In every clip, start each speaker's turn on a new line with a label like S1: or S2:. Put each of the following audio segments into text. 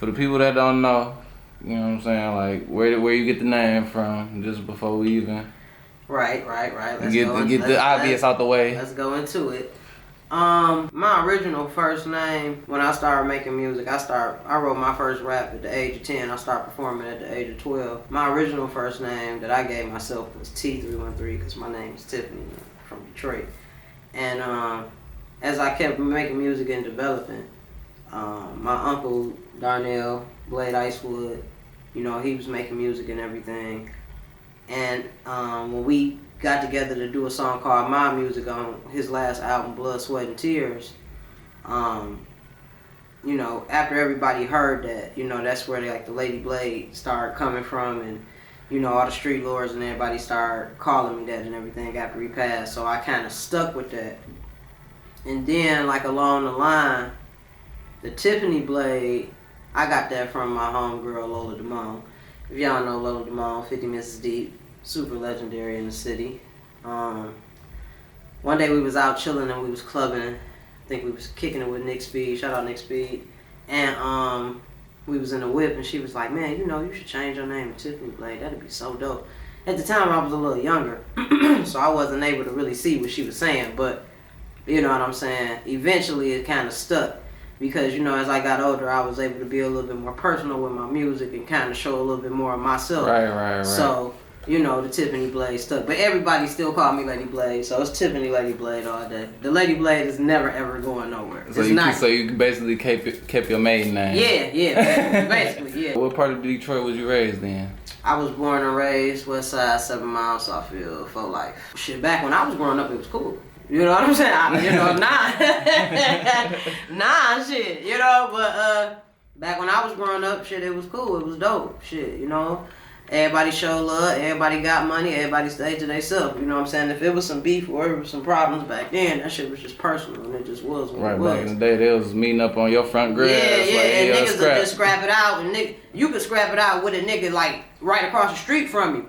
S1: For the people that don't know, you know what I'm saying, like where you get the name from, just before we even
S2: Right.
S1: Let's get the obvious out the way.
S2: Let's go into it. My original first name, when I started making music, I wrote my first rap at the age of 10. I started performing at the age of 12. My original first name that I gave myself was T313 because my name is Tiffany from Detroit. And as I kept making music and developing, my uncle Darnell, Blade Icewood, you know, he was making music and everything. And when we got together to do a song called My Music on his last album, Blood, Sweat, and Tears, you know, after everybody heard that, you know, that's where the Lady Blade started coming from, and, you know, all the street lords and everybody started calling me that and everything after he passed. So I kind of stuck with that. And then, like, along the line, the Tiffany Blade, I got that from my homegirl, Lola Damone. If y'all know Lola Damone, 50 Mrs. Deep, super legendary in the city. One day we was out chilling and we was clubbing. I think we was kicking it with Nick Speed. Shout out Nick Speed. And we was in the whip and she was like, man, you know, you should change your name to Tiffany Blade. That'd be so dope. At the time I was a little younger, so I wasn't able to really see what she was saying, but you know what I'm saying? Eventually it kind of stuck. Because, you know, as I got older, I was able to be a little bit more personal with my music and kind of show a little bit more of myself.
S1: Right.
S2: So, you know, the Tiffany Blade stuck. But everybody still called me Lady Blade, so it's Tiffany Lady Blade all day. The Lady Blade is never, ever going nowhere.
S1: So you basically kept your maiden name.
S2: Yeah, basically, yeah.
S1: What part of Detroit was you raised in?
S2: I was born and raised West Side, 7 Miles, Southfield, for life. Shit, back when I was growing up, it was cool. You know what I'm saying? You know, shit. You know, but back when I was growing up, shit, it was cool. It was dope. Shit, you know. Everybody showed love. Everybody got money. Everybody stayed to themselves. You know what I'm saying? If it was some beef or it was some problems back then, that shit was just personal, and it just was what it was.
S1: Back in the day, they was meeting up on your front grass.
S2: Yeah, and niggas would just scrap it out, and you could scrap it out with a nigga like right across the street from you.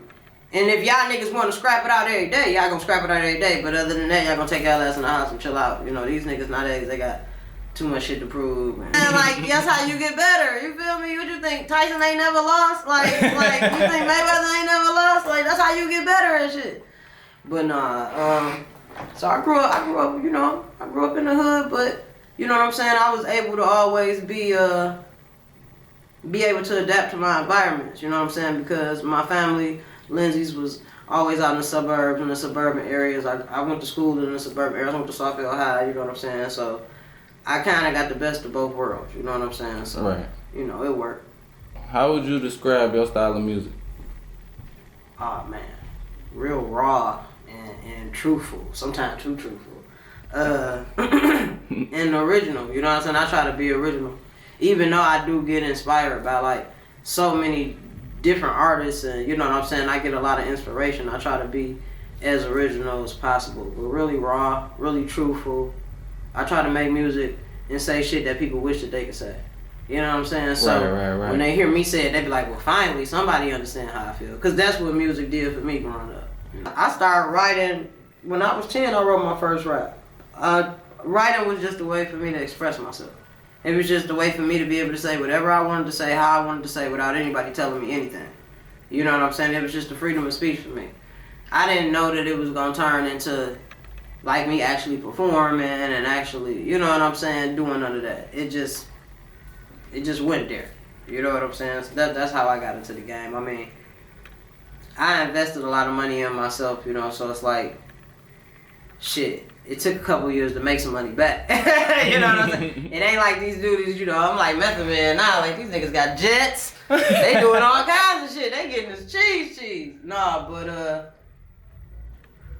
S2: And if y'all niggas want to scrap it out every day, y'all gonna scrap it out every day. But other than that, y'all gonna take y'all ass in the house and chill out. You know, these niggas nowadays, they got too much shit to prove. And like, that's how you get better. You feel me? What you think? Tyson ain't never lost? Like you think Mayweather ain't never lost? Like, that's how you get better and shit. But nah, so I grew up, you know, I grew up in the hood, but you know what I'm saying? I was able to always be able to adapt to my environments, you know what I'm saying? Because my family, Lindsay's, was always out in the suburbs, in the suburban areas. I went to school in the suburban areas. I went to Southfield High, you know what I'm saying? So I kind of got the best of both worlds, you know what I'm saying? So,
S1: right.
S2: You know, it worked.
S1: How would you describe your style of music?
S2: Oh, man. Real raw and truthful. Sometimes too truthful. And original, you know what I'm saying? I try to be original. Even though I do get inspired by, like, so many different artists, and you know what I'm saying, I get a lot of inspiration. I try to be as original as possible, but really raw, really truthful. I try to make music and say shit that people wish that they could say. You know what I'm saying? So
S1: right.
S2: When they hear me say it, they be like, well, finally somebody understand how I feel, because that's what music did for me growing up. I started writing when I was 10. I wrote my first rap. Writing was just a way for me to express myself. It was just a way for me to be able to say whatever I wanted to say, how I wanted to say, without anybody telling me anything. You know what I'm saying? It was just a freedom of speech for me. I didn't know that it was going to turn into, like, me actually performing and actually, you know what I'm saying, doing none of that. It just went there. You know what I'm saying? So that's how I got into the game. I mean, I invested a lot of money in myself, you know, so it's like, shit. It took a couple years to make some money back. You know what I'm saying? It ain't like these dudes, you know, I'm like Method Man now, like these niggas got jets. They doing all kinds of shit. They getting this cheese. Nah, but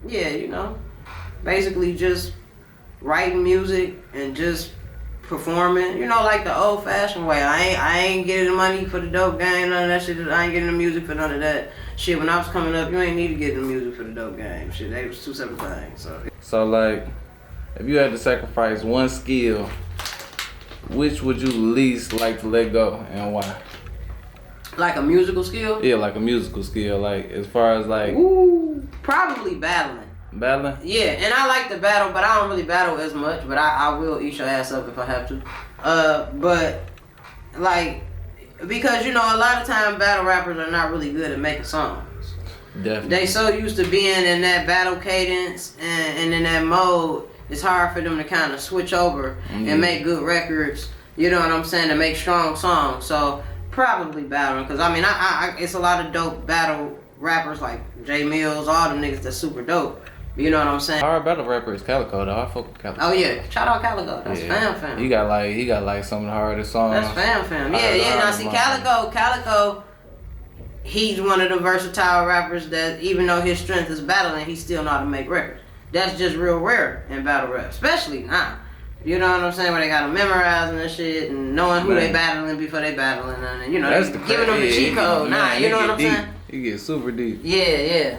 S2: yeah, you know, basically just writing music and just performing, you know, like the old fashioned way. I ain't getting the money for the dope game, none of that shit. I ain't getting the music for none of that shit. When I was coming up, you ain't need to get the music for the dope game. Shit, they was two separate things.
S1: So like, if you had to sacrifice one skill, which would you least like to let go and why?
S2: Like a musical skill?
S1: Yeah, like a musical skill. Like as far as like.
S2: Ooh, probably battling.
S1: Battling?
S2: Yeah, and I like to battle, but I don't really battle as much. But I will eat your ass up if I have to. But like because you know a lot of time battle rappers are not really good at making songs.
S1: Definitely.
S2: They so used to being in that battle cadence and in that mode, it's hard for them to kind of switch over and make good records. You know what I'm saying? To make strong songs. So probably battling, because I mean, I it's a lot of dope battle rappers like J Mills, all them niggas that's super dope. You know what I'm saying?
S1: Our battle rapper is Calico though. I fuck with Calico.
S2: Oh yeah, shout out Calico. That's fam.
S1: He got like some of the hardest songs.
S2: That's fam. Yeah. Now see Calico. He's one of the versatile rappers that even though his strength is battling, he still know how to make records. That's just real rare in battle rap, especially now. You know what I'm saying? Where they got them memorizing and shit and knowing who they battling before they battling and you know,
S1: that's
S2: giving them the cheat code. Nah, you know what I'm saying?
S1: He gets super deep.
S2: Yeah.